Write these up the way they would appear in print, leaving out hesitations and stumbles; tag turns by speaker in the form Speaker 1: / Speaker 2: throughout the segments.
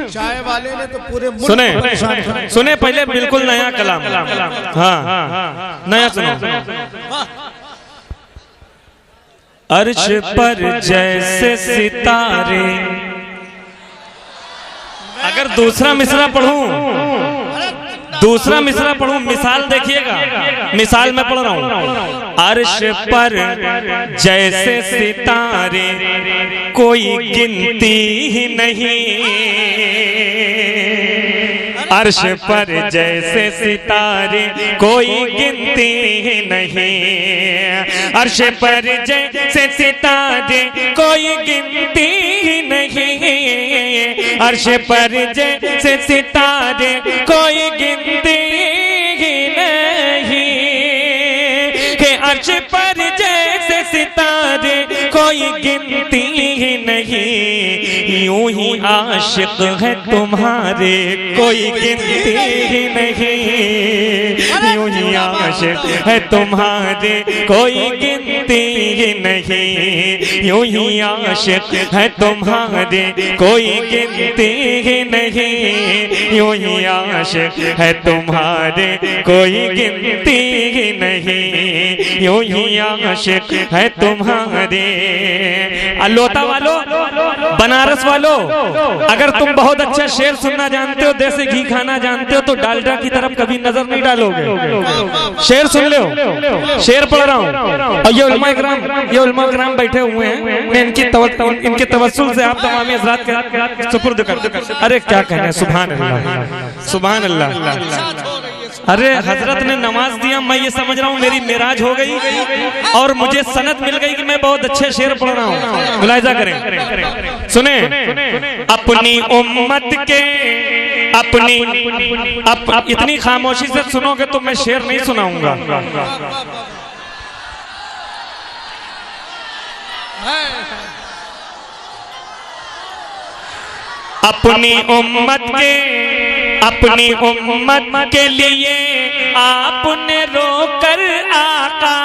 Speaker 1: चाय वाले ने तो पूरे
Speaker 2: सुने सुने पहले बिल्कुल नया कलाम। हाँ नया सुनो। अर्श पर जैसे सितारे, अगर दूसरा मिसरा पढ़ूं, मिसाल देखिएगा, मिसाल मैं पढ़ रहा हूं। अर्श पर जैसे सितारे कोई गिनती ही नहीं, अर्श पर जैसे सितारे कोई गिनती ही नहीं, अर्श पर जैसे सितारे कोई गिनती ही नहीं, अर्श पर जैसे सितारे कोई गिनती ही नहीं, कि अर्श पर जैसे सितारे कोई गिनती ही नहीं, यूं ही आशिक है तुम्हारे कोई गिनती ही नहीं, यूं ही आशिक है तुम्हारे कोई गिनती ही नहीं, यूं ही आशिक है तुम्हारे कोई गिनती ही नहीं, यूं ही आशिक है तुम्हारे कोई गिनती ही नहीं, यूं ही आशिक है तुम्हारे। अलोता वालों, बनारस वालों, अगर तुम बहुत अच्छा शेर सुनना जानते हो, देसी घी खाना जानते हो, तो डालडा की तरफ कभी नजर नहीं डालोगे। शेर सुन लो, शेर पढ़ रहा हूँ। और ये उलमा इकराम बैठे हुए हैं, मैं इनके तवस्सुल से आप तमाम हज़रात के सुपुर्द कर। अरे क्या कहने, सुभान अल्लाह, सुभान अल्लाह। अरे हजरत ने नमाज दिया, मैं ये समझ रहा हूँ मेरी मेराज हो गई और मुझे सनद मिल गई कि मैं बहुत अच्छे शेर पढ़ रहा हूँ। मुलाहिजा करें, सुने। अपनी उम्मत के इतनी खामोशी से सुनोगे तो मैं शेर नहीं सुनाऊंगा। अपनी उम्मत के लिए आपने रोकर आका,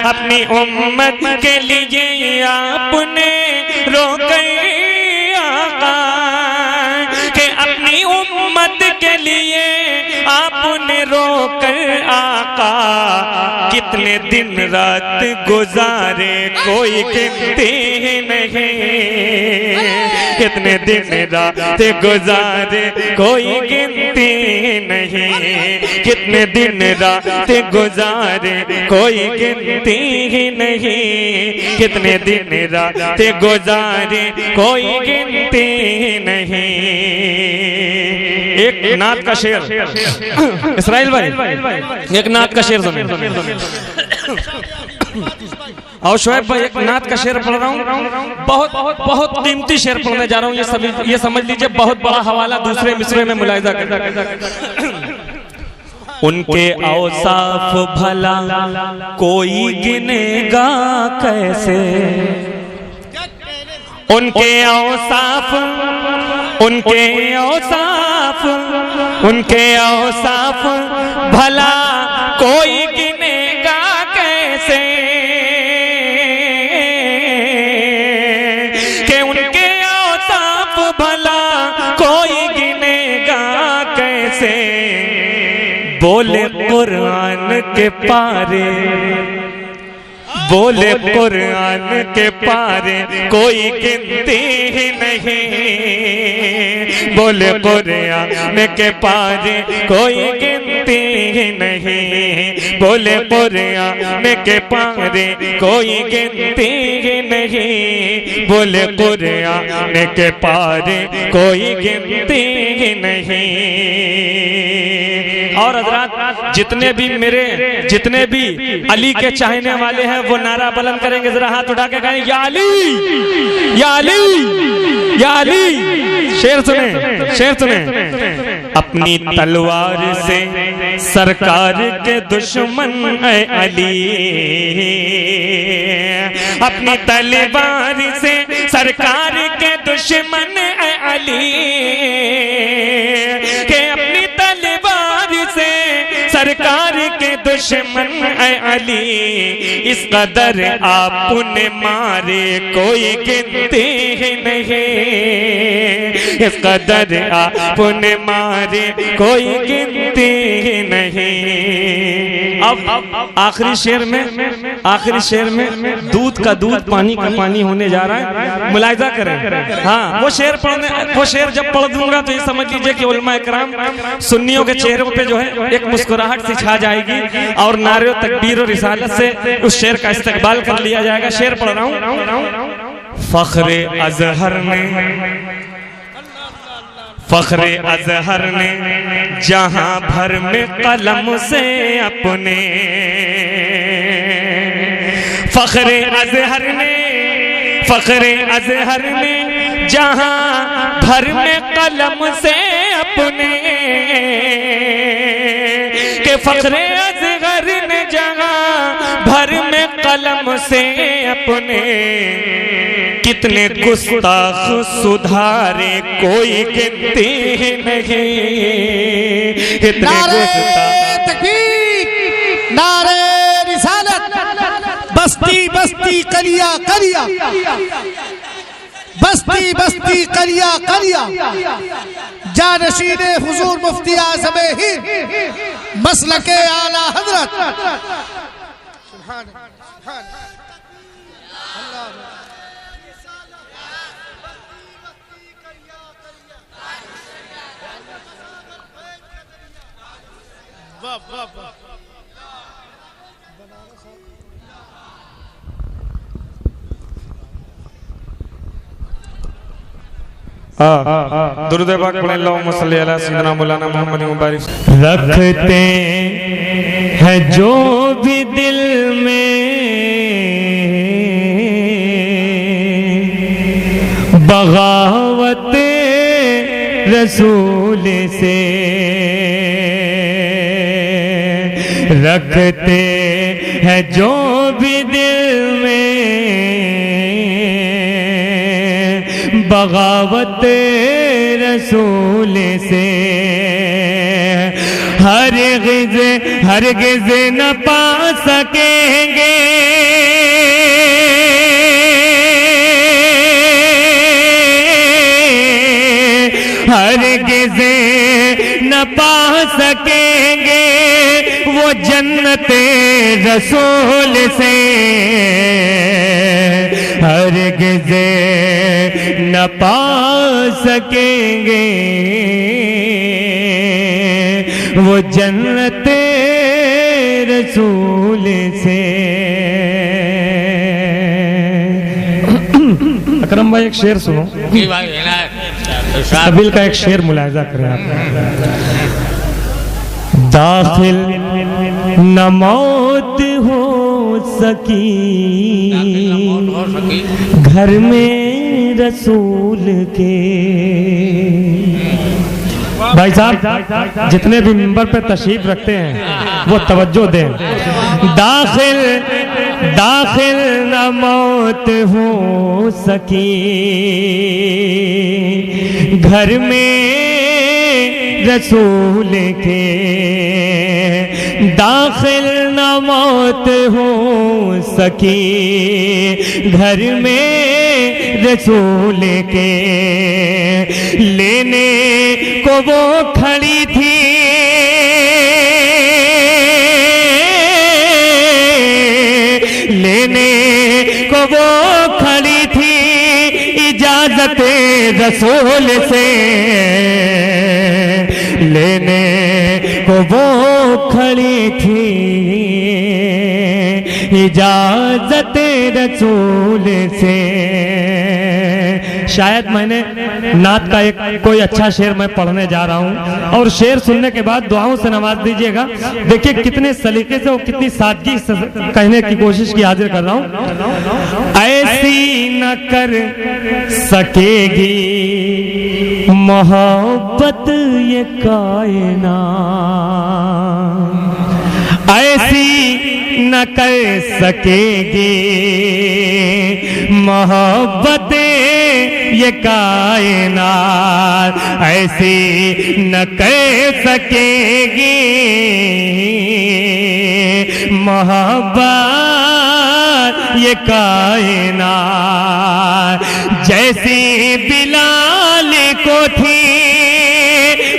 Speaker 2: अपनी उम्मत के लिए आपने रोकर आका, कि अपनी उम्मत के लिए आपने रोकर आका, कितने दिन रात गुजारे कोई गिनती नहीं, कितने दिन रात गुजारे कोई गिनती नहीं, कितने दिन रात गुजारे कोई गिनती ही नहीं, कितने दिन रात गुजारे कोई गिनती नहीं। एक नात का शेर, इसराइल भाई एक नात का शेर सुनिए। और शोएब भाई एक नात का शेर पढ़ रहा हूँ, बहुत कीमती शेर पढ़ने जा रहा हूँ। ये समझ लीजिए बहुत बड़ा हवाला दूसरे मिसरे में मुलाहिजा कर। उनके औसाफ भला कोई गिनेगा कैसे, उनके औसाफ भला कोई गिनेगा कैसे, कि उनके औसाफ भला कोई गिनेगा कैसे। बोले कुरान के पारे, बोले कुरान के पारे कोई गिनती ही नहीं, बोले कुरान के पारे कोई गिनती ही नहीं, बोले कुरान के पारे कोई गिनती ही नहीं, बोले कुरान के पारे कोई गिनती ही नहीं। और हज़रात जितने भी अली के चाहने वाले हैं वो नारा बुलंद करेंगे, जरा हाथ उठा के कहें या अली या अली या अली। शेर सुने। अपनी तलवार से सरकार के दुश्मन है अली, अपनी तलवार से सरकार के दुश्मन है अली, के अपनी तलवार से सरकार के दुश्मन ऐ अली, इस कदर आपने मारे कोई गिनती ही नहीं, इस कदर आपने मारे कोई गिनती ही नहीं। अब आखिरी शेर में दूध का दूध पानी का पानी होने जा रहा है, मुलाहिजा करें। हाँ, वो शेर जब पढ़ दूंगा तो ये समझ लीजिए कि उलमा इकराम सुन्नियों के चेहरों पे जो है एक मुस्कुराहट सी छा जाएगी और नारे तकबीर और रिसालत से उस शेर का इस्तकबाल कर लिया जाएगा। शेर पढ़ रहा हूँ। फख्रे अजहर ने जहां भर में कलम से अपने, फख्रे अजहर ने जहां भर में कलम से अपने, के फख्रे अजहर ने जहां भर में कलम से अपने, कितने गुस्ताख सुधारे कोई गिनती नहीं, कितने गुस्ताख।
Speaker 1: तकबीर, नारे रिसालत, बस्ती बस्ती करिया करिया, बस्ती बस्ती करिया करिया, जानशीने हुजूर मुफ्ती आज़म हिंद मसलके आला हजरत।
Speaker 2: दुरूद पाक पढ़ें, अल्लाहुम्मा सल्ली अला सय्यिदिना मौलाना मुहम्मद मुबारक। रखते हैं जो भी दिल में बगावत रसूल से, रखते हैं जो भी दिल में बगावत रसूल से, हरगिज़ न पा सकेंगे, हरगिज़ न पा सकेंगे वो जन्नते रसूल से, हरगिज़ न पा सकेंगे वो जन्नते रसूल से। अकरम भाई एक शेर सुनो, कबील का एक शेर मुलाहिजा करें आप। दाखिल न मौत हो सकी घर में रसूल के। भाई साहब जितने भी मिंबर पे तशरीफ रखते हैं वो तवज्जो दें। दाखिल न मौत हो सकी घर में रसूल के, दाखिल न मौत हो सकी घर में रसूल के, लेने को वो खड़ी थी लेने को वो खड़ी थी इजाजत रसूल से, लेने को वो खड़ी थी इजाजत रसूल से। शायद मैंने नात का एक कोई अच्छा शेर मैं पढ़ने जा रहा हूँ और शेर सुनने के बाद दुआओं से नवाज दीजिएगा। देखिए कितने सलीके से और कितनी सादगी से कहने की कोशिश की हाजिर कर रहा हूँ। ऐसी न कर सकेगी मोहब्बत ये कायनात, ऐसी न कर सकेगी मोहब्बत ये कायनात, ऐसी न कर सकेगी मोहब्बत ये कायनात जैसी बिलाल को थी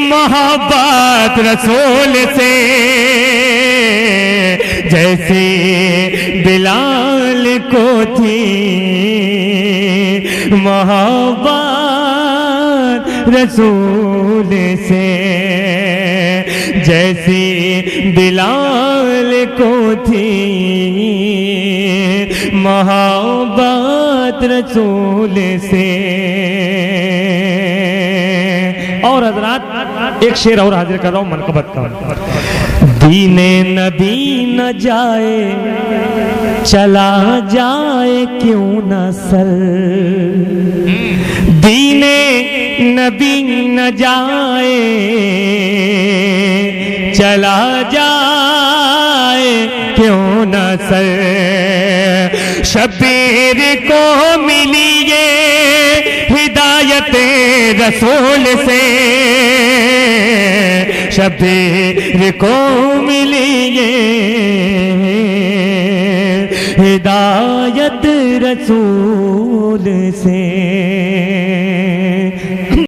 Speaker 2: मोहब्बत रसूल से, जैसी बिलाल को थी मोहब्बत रसूल से, जैसी बिलाल को थी मोहब्बत रसूल से। और हजरात एक शेर और हाजिर कर रहा हूं मनकबत का। दीने नबी न जाए चला जाए क्यों न सर, दीने नबी न जाए चला जाए क्यों न सर, शबीर को मिली ये हिदायत रसूल से, शबीर को मिली ये हिदायत रसूल से।